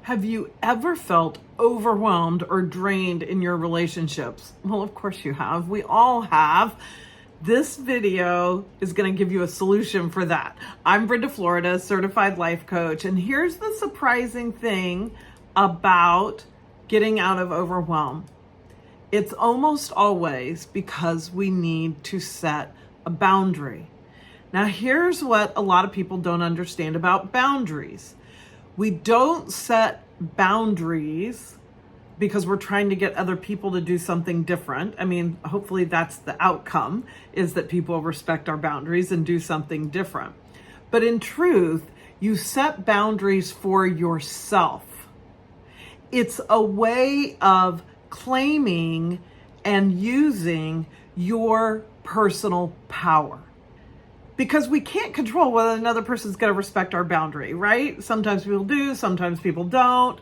Have you ever felt overwhelmed or drained in your relationships? Well, of course you have. We all have. This video is going to give you a solution for that. I'm Brenda Florida, certified life coach, and here's the surprising thing about getting out of overwhelm. It's almost always because we need to set a boundary. Now, here's what a lot of people don't understand about boundaries. We don't set boundaries because we're trying to get other people to do something different. I mean, hopefully that's the outcome, is that people respect our boundaries and do something different. But in truth, you set boundaries for yourself. It's a way of claiming and using your personal power. Because we can't control whether another person's going to respect our boundary, right? Sometimes people do, sometimes people don't.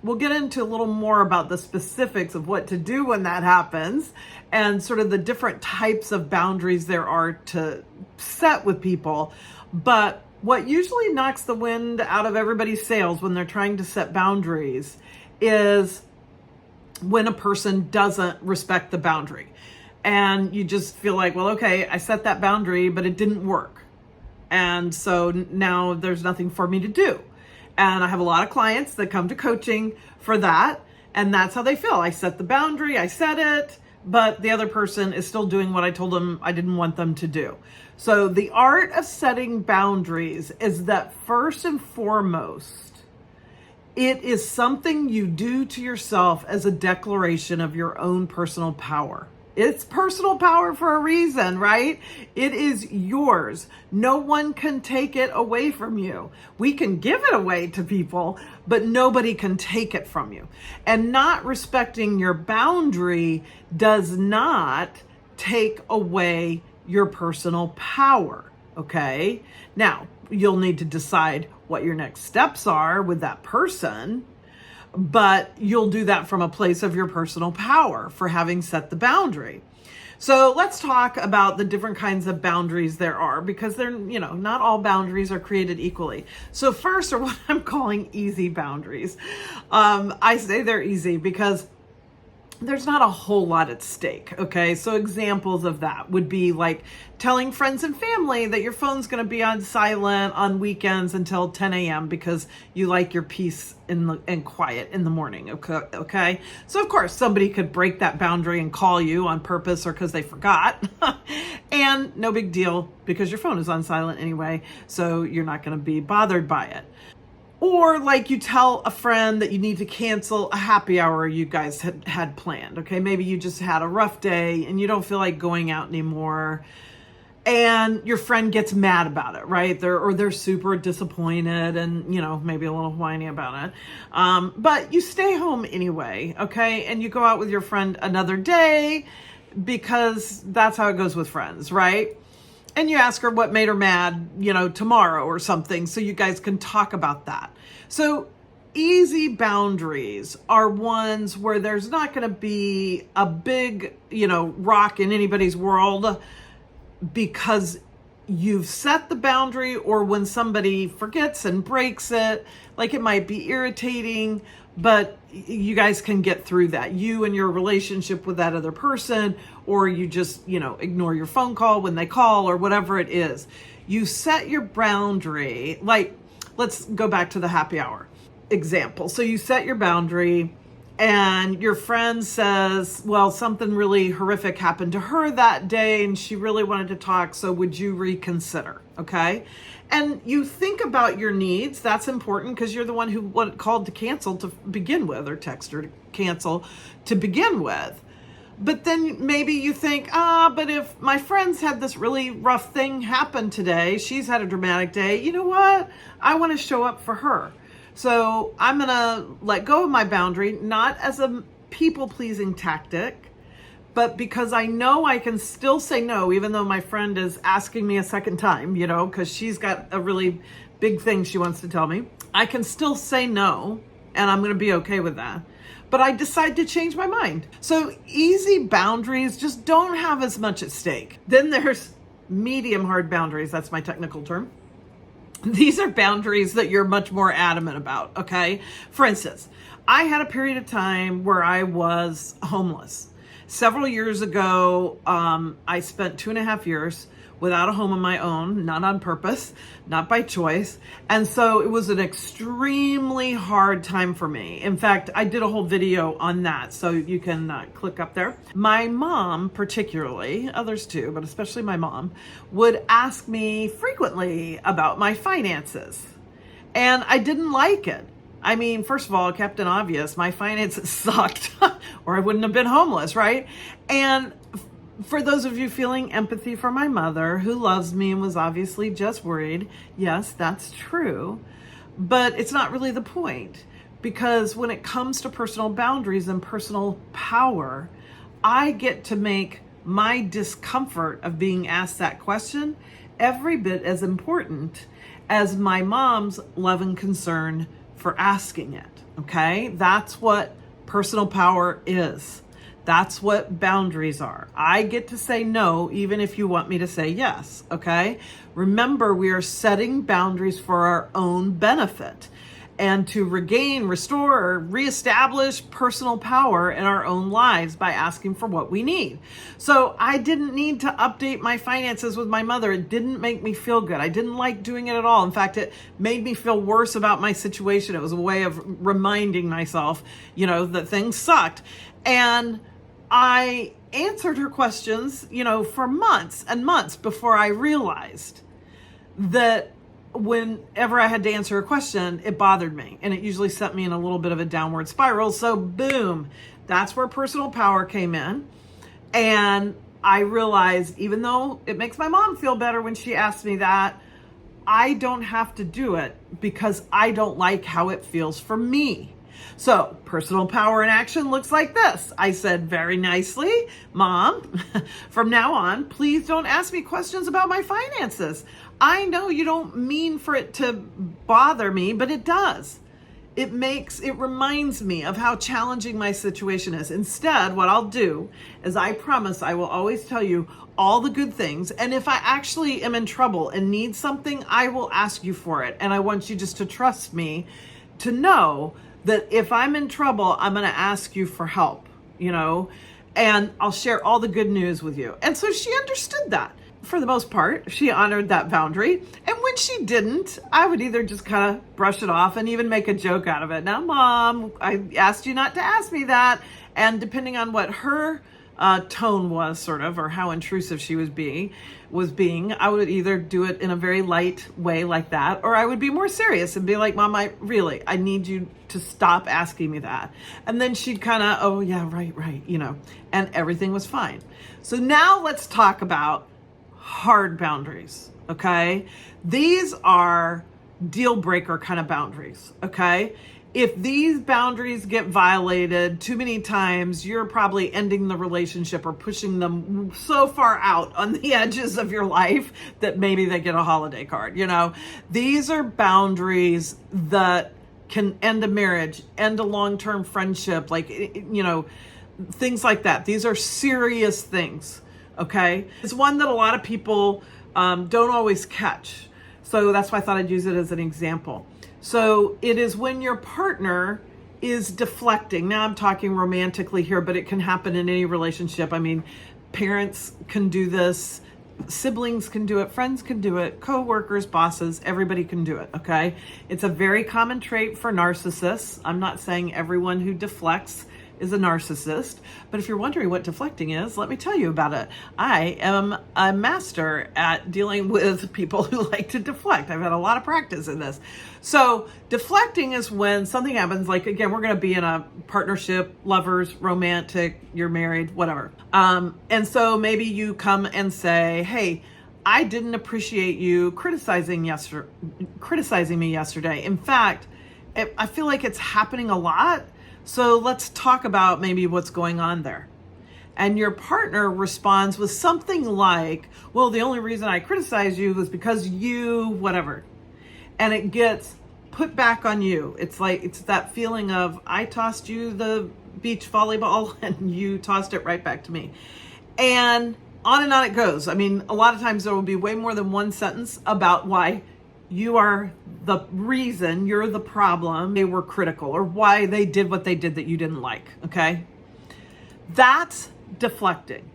We'll get into a little more about the specifics of what to do when that happens and sort of the different types of boundaries there are to set with people. But what usually knocks the wind out of everybody's sails when they're trying to set boundaries is when a person doesn't respect the boundary. And you just feel like, well, okay, I set that boundary, but it didn't work. And so now there's nothing for me to do. And I have a lot of clients that come to coaching for that. And that's how they feel. I set the boundary, I set it, but the other person is still doing what I told them I didn't want them to do. So the art of setting boundaries is that first and foremost, it is something you do to yourself as a declaration of your own personal power. It's personal power for a reason, right? It is yours. No one can take it away from you. We can give it away to people, but nobody can take it from you. And not respecting your boundary does not take away your personal power, okay? Now, you'll need to decide what your next steps are with that person, but you'll do that from a place of your personal power for having set the boundary. So let's talk about the different kinds of boundaries there are, because they're, not all boundaries are created equally. So first are what I'm calling easy boundaries. I say they're easy because there's not a whole lot at stake, okay? So examples of that would be like telling friends and family that your phone's going to be on silent on weekends until 10 a.m. because you like your peace and quiet in the morning, okay? So of course, somebody could break that boundary and call you on purpose or because they forgot. And no big deal because your phone is on silent anyway, so you're not going to be bothered by it. Or like you tell a friend that you need to cancel a happy hour you guys had planned, okay? Maybe you just had a rough day and you don't feel like going out anymore. And your friend gets mad about it, right? They're super disappointed and, maybe a little whiny about it. But you stay home anyway, okay? And you go out with your friend another day because that's how it goes with friends, right? And you ask her what made her mad, tomorrow or something, so you guys can talk about that. So easy boundaries are ones where there's not going to be a big, rock in anybody's world because you've set the boundary, or when somebody forgets and breaks it, like it might be irritating, but you guys can get through that. You and your relationship with that other person, or you just, ignore your phone call when they call or whatever it is. You set your boundary, like, let's go back to the happy hour example. So you set your boundary and your friend says, well, something really horrific happened to her that day and she really wanted to talk. So would you reconsider? Okay. And you think about your needs. That's important because you're the one who called to cancel to begin with, or text her to cancel to begin with. But then maybe you think, but if my friend's had this really rough thing happen today, she's had a dramatic day, you know what? I want to show up for her. So I'm going to let go of my boundary, not as a people-pleasing tactic, but because I know I can still say no, even though my friend is asking me a second time, because she's got a really big thing she wants to tell me. I can still say no, and I'm going to be okay with that. But I decide to change my mind. So easy boundaries just don't have as much at stake. Then there's medium hard boundaries. That's my technical term. These are boundaries that you're much more adamant about, okay? For instance, I had a period of time where I was homeless. Several years ago, I spent 2.5 years without a home of my own, not on purpose, not by choice. And so it was an extremely hard time for me. In fact, I did a whole video on that, so you can click up there. My mom, particularly, others too, but especially my mom, would ask me frequently about my finances. And I didn't like it. I mean, first of all, Captain Obvious, my finances sucked, or I wouldn't have been homeless, right? And for those of you feeling empathy for my mother, who loves me and was obviously just worried, yes, that's true. But it's not really the point, because when it comes to personal boundaries and personal power, I get to make my discomfort of being asked that question every bit as important as my mom's love and concern for asking it, okay? That's what personal power is. That's what boundaries are. I get to say no, even if you want me to say yes, okay? Remember, we are setting boundaries for our own benefit and to regain, restore, or reestablish personal power in our own lives by asking for what we need. So I didn't need to update my finances with my mother. It didn't make me feel good. I didn't like doing it at all. In fact, it made me feel worse about my situation. It was a way of reminding myself, that things sucked. And I answered her questions, for months and months before I realized that whenever I had to answer a question, it bothered me. And it usually sent me in a little bit of a downward spiral. So boom, that's where personal power came in. And I realized, even though it makes my mom feel better when she asks me that, I don't have to do it because I don't like how it feels for me. So personal power in action looks like this. I said very nicely, Mom, from now on, please don't ask me questions about my finances. I know you don't mean for it to bother me, but it does. It reminds me of how challenging my situation is. Instead, what I'll do is I promise I will always tell you all the good things. And if I actually am in trouble and need something, I will ask you for it. And I want you just to trust me to know that if I'm in trouble, I'm going to ask you for help, and I'll share all the good news with you. And so she understood that. For the most part, she honored that boundary. And when she didn't, I would either just kind of brush it off and even make a joke out of it. Now, Mom, I asked you not to ask me that. And depending on what her tone was, sort of, or how intrusive she was being, I would either do it in a very light way like that, or I would be more serious and be like, Mom, I need you to stop asking me that. And then she'd kind of, oh yeah, right, and everything was fine. So now let's talk about hard boundaries, okay? These are deal breaker kind of boundaries, okay? If these boundaries get violated too many times, you're probably ending the relationship or pushing them so far out on the edges of your life that maybe they get a holiday card, These are boundaries that can end a marriage, end a long-term friendship, things like that. These are serious things, okay? It's one that a lot of people don't always catch. So that's why I thought I'd use it as an example. So it is when your partner is deflecting. Now I'm talking romantically here, but it can happen in any relationship. I mean, parents can do this, siblings can do it, friends can do it, co-workers, bosses, everybody can do it, okay? It's a very common trait for narcissists. I'm not saying everyone who deflects is a narcissist, but if you're wondering what deflecting is, let me tell you about it. I am a master at dealing with people who like to deflect. I've had a lot of practice in this. So deflecting is when something happens, like, again, we're going to be in a partnership, lovers, romantic, you're married, whatever. And so maybe you come and say, hey, I didn't appreciate you criticizing me yesterday. In fact, I feel like it's happening a lot. So let's talk about maybe what's going on there. And your partner responds with something like, well, the only reason I criticized you was because you, whatever. And it gets put back on you. It's that feeling of, I tossed you the beach volleyball and you tossed it right back to me. And on it goes. I mean, a lot of times there will be way more than one sentence about why you are the reason, you're the problem, they were critical, or why they did what they did that you didn't like, okay? That's deflecting.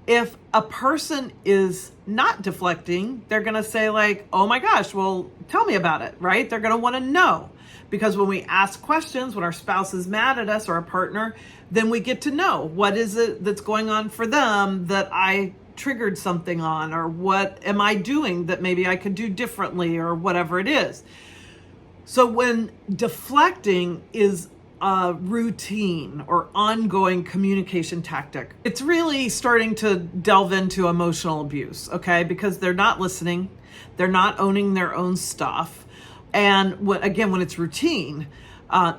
If a person is not deflecting, they're going to say like, oh my gosh, well, tell me about it, right? They're going to want to know. Because when we ask questions, when our spouse is mad at us or our partner, then we get to know what is it that's going on for them that I triggered something on, or what am I doing that maybe I could do differently, or whatever it is. So when deflecting is a routine or ongoing communication tactic, it's really starting to delve into emotional abuse, okay? Because they're not listening, they're not owning their own stuff. And when it's routine,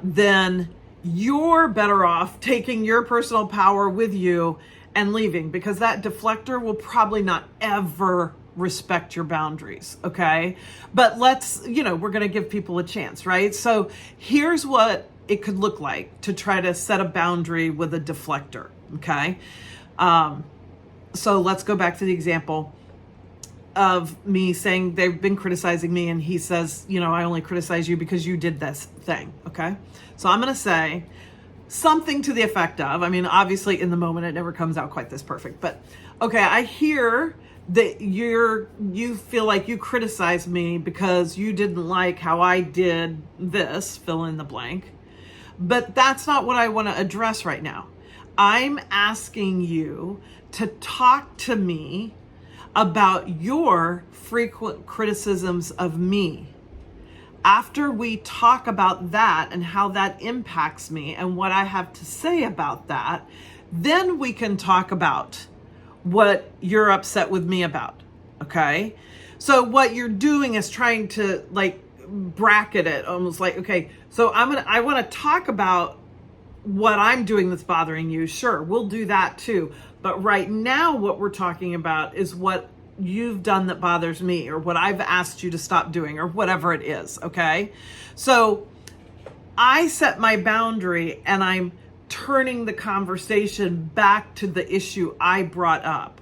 then you're better off taking your personal power with you and leaving, because that deflector will probably not ever respect your boundaries, okay? But we're going to give people a chance, right? So here's what it could look like to try to set a boundary with a deflector, okay? So let's go back to the example of me saying they've been criticizing me, and he says, I only criticize you because you did this thing, okay? So I'm going to say something to the effect of, obviously in the moment it never comes out quite this perfect, but okay, I hear that you feel like you criticize me because you didn't like how I did this, fill in the blank, but that's not what I want to address right now. I'm asking you to talk to me about your frequent criticisms of me. After we talk about that and how that impacts me and what I have to say about that, then we can talk about what you're upset with me about, okay? So what you're doing is trying to bracket it, almost like, okay, so I want to talk about what I'm doing that's bothering you. Sure, we'll do that too. But right now what we're talking about is what you've done that bothers me, or what I've asked you to stop doing, or whatever it is, okay? So I set my boundary and I'm turning the conversation back to the issue I brought up.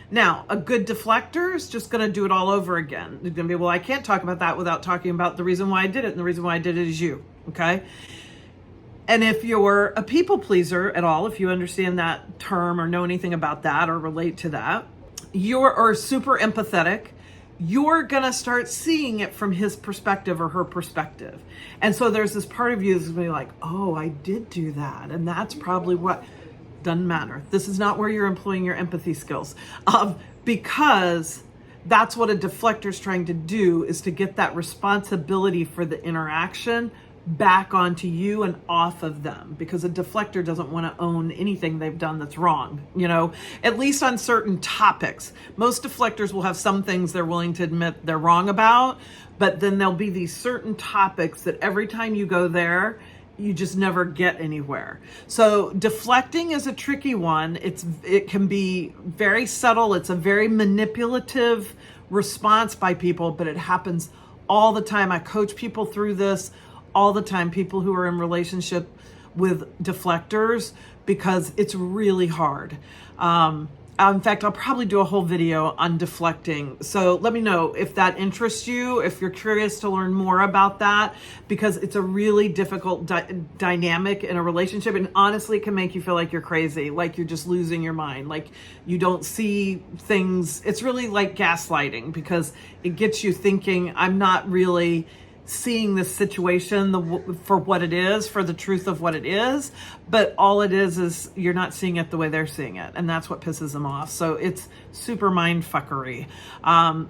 Now, a good deflector is just going to do it all over again. They're going to be, well, I can't talk about that without talking about the reason why I did it, and the reason why I did it is you, okay? And if you're a people pleaser at all, if you understand that term or know anything about that or relate to that, or super empathetic, you're going to start seeing it from his perspective or her perspective. And so there's this part of you that's going to be like, oh, I did do that. And that's probably what doesn't matter. This is not where you're employing your empathy skills, because that's what a deflector is trying to do, is to get that responsibility for the interaction back onto you and off of them, because a deflector doesn't want to own anything they've done that's wrong, at least on certain topics. Most deflectors will have some things they're willing to admit they're wrong about, but then there'll be these certain topics that every time you go there, you just never get anywhere. So deflecting is a tricky one. It can be very subtle. It's a very manipulative response by people, but it happens all the time. I coach people through this all the time, people who are in relationship with deflectors, because it's really hard. In fact, I'll probably do a whole video on deflecting. So let me know if that interests you, if you're curious to learn more about that, because it's a really difficult dynamic in a relationship. And honestly, it can make you feel like you're crazy, like you're just losing your mind, like you don't see things. It's really like gaslighting, because it gets you thinking, I'm not really seeing this situation for what it is, for the truth of what it is, but all it is you're not seeing it the way they're seeing it, and that's what pisses them off. So it's super mind fuckery.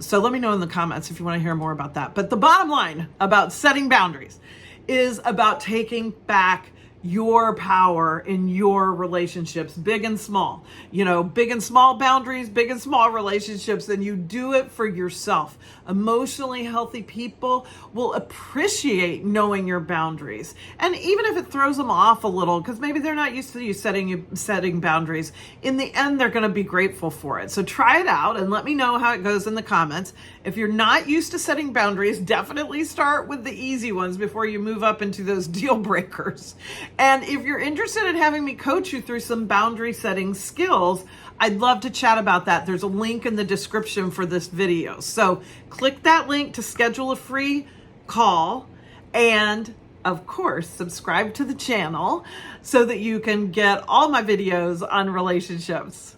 So let me know in the comments if you want to hear more about that. But the bottom line about setting boundaries is about taking back your power in your relationships, big and small, big and small boundaries, big and small relationships, and you do it for yourself. Emotionally healthy people will appreciate knowing your boundaries. And even if it throws them off a little, because maybe they're not used to you setting boundaries, in the end, they're going to be grateful for it. So try it out and let me know how it goes in the comments. If you're not used to setting boundaries, definitely start with the easy ones before you move up into those deal breakers. And if you're interested in having me coach you through some boundary setting skills, I'd love to chat about that. There's a link in the description for this video. So click that link to schedule a free call, and of course, subscribe to the channel so that you can get all my videos on relationships.